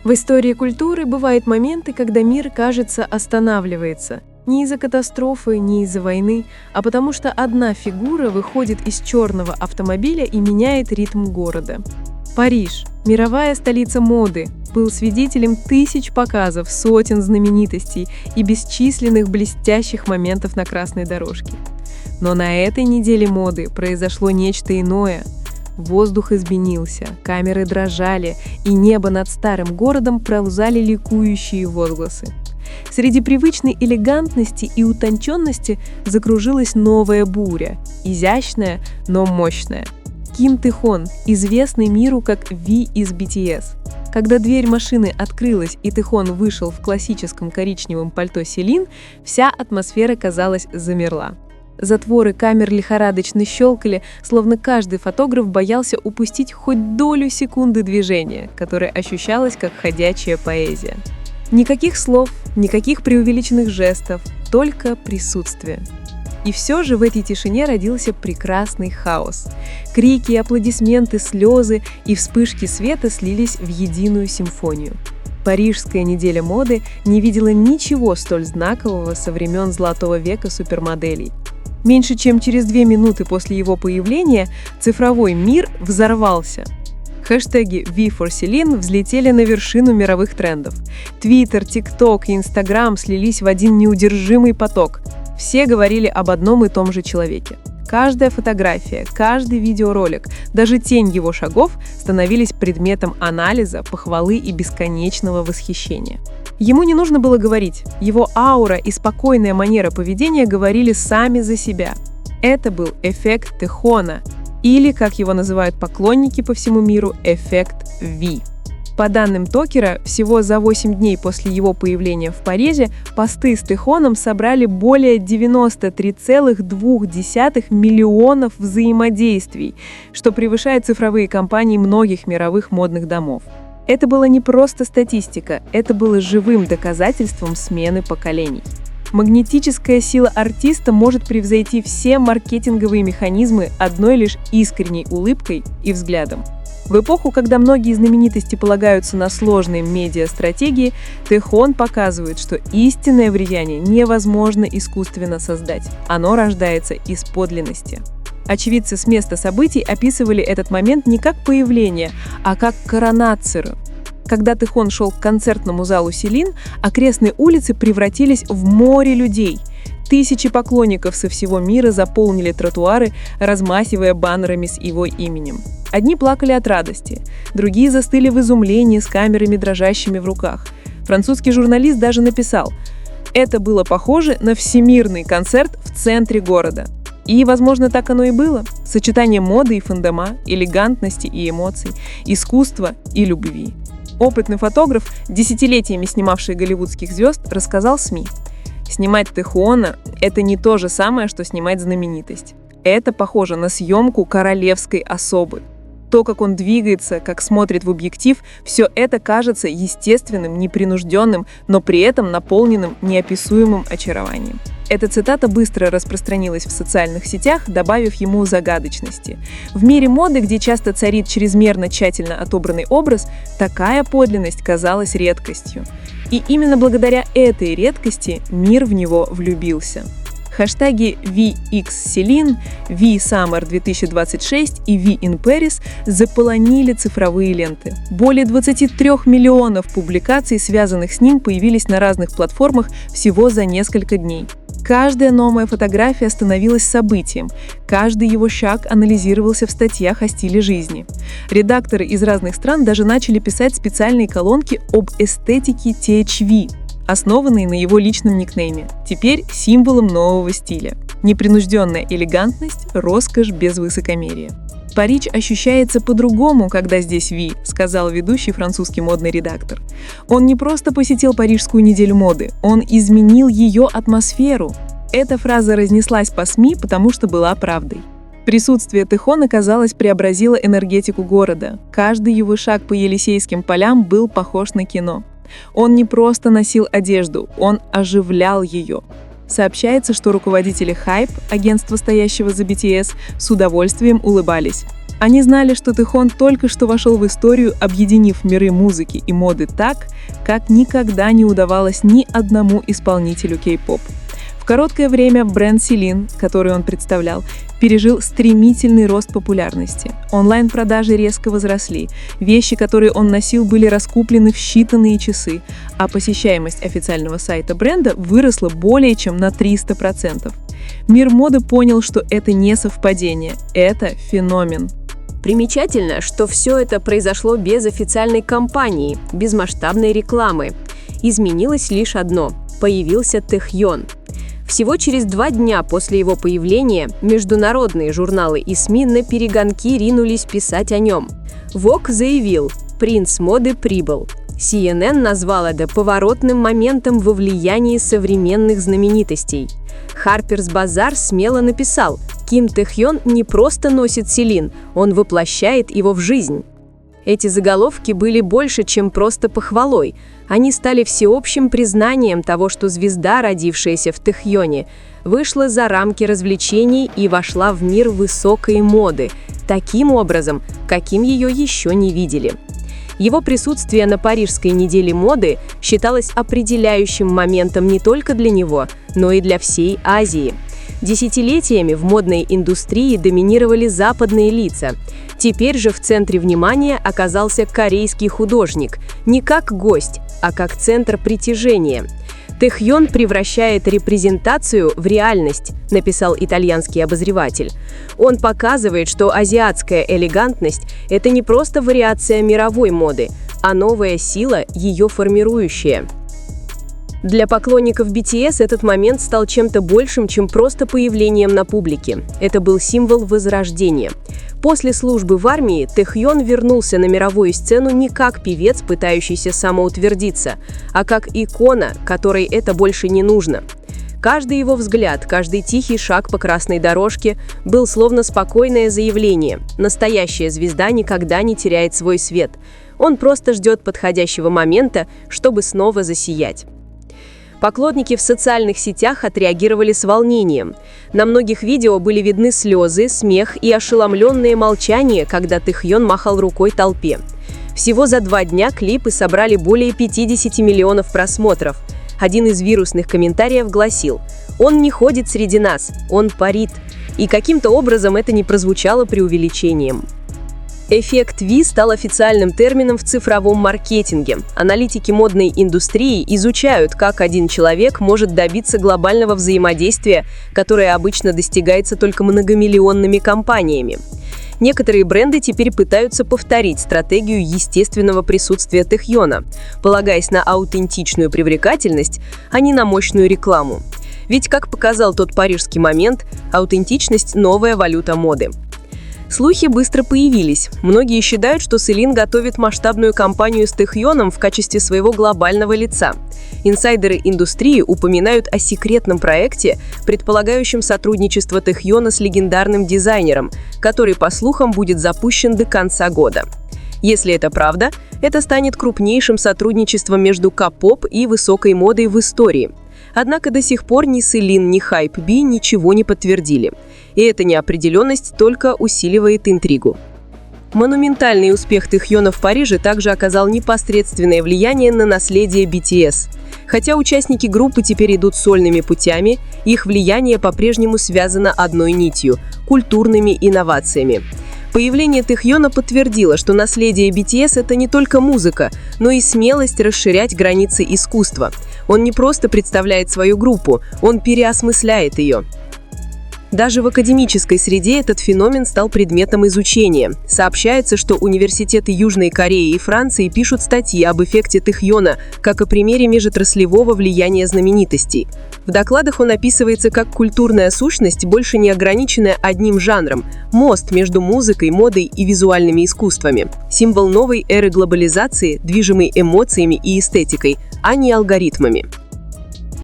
В истории культуры бывают моменты, когда мир, кажется, останавливается. Не из-за катастрофы, не из-за войны, а потому что одна фигура выходит из черного автомобиля и меняет ритм города. Париж, мировая столица моды, был свидетелем тысяч показов, сотен знаменитостей и бесчисленных блестящих моментов на красной дорожке. Но на этой неделе моды произошло нечто иное. Воздух изменился, камеры дрожали, и небо над старым городом пронзали ликующие возгласы. Среди привычной элегантности и утонченности закружилась новая буря, изящная, но мощная. Ким Тэхон, известный миру как Ви из BTS. Когда дверь машины открылась и Тэхон вышел в классическом коричневом пальто Селин, вся атмосфера, казалось, замерла. Затворы камер лихорадочно щелкали, словно каждый фотограф боялся упустить хоть долю секунды движения, которое ощущалось как ходячая поэзия. Никаких слов, никаких преувеличенных жестов, только присутствие. И все же в этой тишине родился прекрасный хаос. Крики, аплодисменты, слезы и вспышки света слились в единую симфонию. Парижская неделя моды не видела ничего столь знакового со времен Золотого века супермоделей. Меньше чем через 2 минуты после его появления цифровой мир взорвался. Хэштеги V4Celine взлетели на вершину мировых трендов. Твиттер, ТикТок и Инстаграм слились в один неудержимый поток. Все говорили об одном и том же человеке. Каждая фотография, каждый видеоролик, даже тень его шагов становились предметом анализа, похвалы и бесконечного восхищения. Ему не нужно было говорить, его аура и спокойная манера поведения говорили сами за себя. Это был эффект Тэхона, или, как его называют поклонники по всему миру, эффект Ви. По данным Токера, всего за 8 дней после его появления в Париже посты с Тэхоном собрали более 93,2 миллионов взаимодействий, что превышает цифровые кампании многих мировых модных домов. Это была не просто статистика, это было живым доказательством смены поколений. Магнетическая сила артиста может превзойти все маркетинговые механизмы одной лишь искренней улыбкой и взглядом. В эпоху, когда многие знаменитости полагаются на сложные медиа-стратегии, Тэхон показывает, что истинное влияние невозможно искусственно создать. Оно рождается из подлинности. Очевидцы с места событий описывали этот момент не как появление, а как коронацию. Когда Тэхон шел к концертному залу Селин, окрестные улицы превратились в море людей. Тысячи поклонников со всего мира заполнили тротуары, размахивая баннерами с его именем. Одни плакали от радости, другие застыли в изумлении с камерами, дрожащими в руках. Французский журналист даже написал: «Это было похоже на всемирный концерт в центре города». И, возможно, так оно и было. Сочетание моды и фандома, элегантности и эмоций, искусства и любви. Опытный фотограф, десятилетиями снимавший голливудских звезд, рассказал СМИ: «Снимать Тэхона – это не то же самое, что снимать знаменитость. Это похоже на съемку королевской особы. То, как он двигается, как смотрит в объектив, все это кажется естественным, непринужденным, но при этом наполненным неописуемым очарованием». Эта цитата быстро распространилась в социальных сетях, добавив ему загадочности. В мире моды, где часто царит чрезмерно тщательно отобранный образ, такая подлинность казалась редкостью. И именно благодаря этой редкости мир в него влюбился. Хэштеги VXCeline, VSummer 2026 и VInParis заполонили цифровые ленты. Более 23 миллионов публикаций, связанных с ним, появились на разных платформах всего за несколько дней. Каждая новая фотография становилась событием, каждый его шаг анализировался в статьях о стиле жизни. Редакторы из разных стран даже начали писать специальные колонки об эстетике THV, основанные на его личном никнейме, теперь символом нового стиля. Непринужденная элегантность, роскошь без высокомерия. «Париж ощущается по-другому, когда здесь Ви», — сказал ведущий французский модный редактор. Он не просто посетил Парижскую неделю моды, он изменил ее атмосферу. Эта фраза разнеслась по СМИ, потому что была правдой. Присутствие Тэхона, казалось, преобразило энергетику города. Каждый его шаг по Елисейским полям был похож на кино. Он не просто носил одежду, он оживлял ее. Сообщается, что руководители Hype, агентства, стоящего за BTS, с удовольствием улыбались. Они знали, что Тэхён только что вошел в историю, объединив миры музыки и моды так, как никогда не удавалось ни одному исполнителю кей-поп. В короткое время бренд Celine, который он представлял, пережил стремительный рост популярности. Онлайн-продажи резко возросли, вещи, которые он носил, были раскуплены в считанные часы, а посещаемость официального сайта бренда выросла более чем на 300%. Мир моды понял, что это не совпадение, это феномен. Примечательно, что все это произошло без официальной кампании, без масштабной рекламы. Изменилось лишь одно – появился Тэхён. Всего через 2 дня после его появления международные журналы и СМИ на перегонки ринулись писать о нем. Vogue заявил «Принц моды прибыл». CNN назвал это поворотным моментом во влиянии современных знаменитостей. Harper's Bazaar смело написал «Ким Тэхён не просто носит Celine, он воплощает его в жизнь». Эти заголовки были больше, чем просто похвалой. Они стали всеобщим признанием того, что звезда, родившаяся в Тэхёне, вышла за рамки развлечений и вошла в мир высокой моды, таким образом, каким ее еще не видели. Его присутствие на Парижской неделе моды считалось определяющим моментом не только для него, но и для всей Азии. Десятилетиями в модной индустрии доминировали западные лица. Теперь же в центре внимания оказался корейский художник, не как гость, а как центр притяжения. «Тэхён превращает репрезентацию в реальность», — написал итальянский обозреватель. Он показывает, что азиатская элегантность — это не просто вариация мировой моды, а новая сила, ее формирующая. Для поклонников BTS этот момент стал чем-то большим, чем просто появлением на публике. Это был символ возрождения. После службы в армии Тэхён вернулся на мировую сцену не как певец, пытающийся самоутвердиться, а как икона, которой это больше не нужно. Каждый его взгляд, каждый тихий шаг по красной дорожке был словно спокойное заявление. Настоящая звезда никогда не теряет свой свет. Он просто ждет подходящего момента, чтобы снова засиять. Поклонники в социальных сетях отреагировали с волнением. На многих видео были видны слезы, смех и ошеломленное молчание, когда Тэхён махал рукой толпе. Всего за 2 дня клипы собрали более 50 миллионов просмотров. Один из вирусных комментариев гласил: «Он не ходит среди нас, он парит». И каким-то образом это не прозвучало преувеличением. Эффект V стал официальным термином в цифровом маркетинге. Аналитики модной индустрии изучают, как один человек может добиться глобального взаимодействия, которое обычно достигается только многомиллионными компаниями. Некоторые бренды теперь пытаются повторить стратегию естественного присутствия Тэхёна, полагаясь на аутентичную привлекательность, а не на мощную рекламу. Ведь, как показал тот парижский момент, аутентичность – новая валюта моды. Слухи быстро появились. Многие считают, что Celine готовит масштабную кампанию с Тэхёном в качестве своего глобального лица. Инсайдеры индустрии упоминают о секретном проекте, предполагающем сотрудничество Тэхёна с легендарным дизайнером, который, по слухам, будет запущен до конца года. Если это правда, это станет крупнейшим сотрудничеством между K-pop и высокой модой в истории. Однако до сих пор ни Celine, ни Hypebeast ничего не подтвердили. И эта неопределенность только усиливает интригу. Монументальный успех Тэхёна в Париже также оказал непосредственное влияние на наследие BTS. Хотя участники группы теперь идут сольными путями, их влияние по-прежнему связано одной нитью – культурными инновациями. Появление Тэхёна подтвердило, что наследие BTS – это не только музыка, но и смелость расширять границы искусства. Он не просто представляет свою группу, он переосмысляет ее. Даже в академической среде этот феномен стал предметом изучения. Сообщается, что университеты Южной Кореи и Франции пишут статьи об эффекте Тэхёна как о примере межотраслевого влияния знаменитостей. В докладах он описывается как культурная сущность, больше не ограниченная одним жанром – мост между музыкой, модой и визуальными искусствами. Символ новой эры глобализации, движимой эмоциями и эстетикой, а не алгоритмами.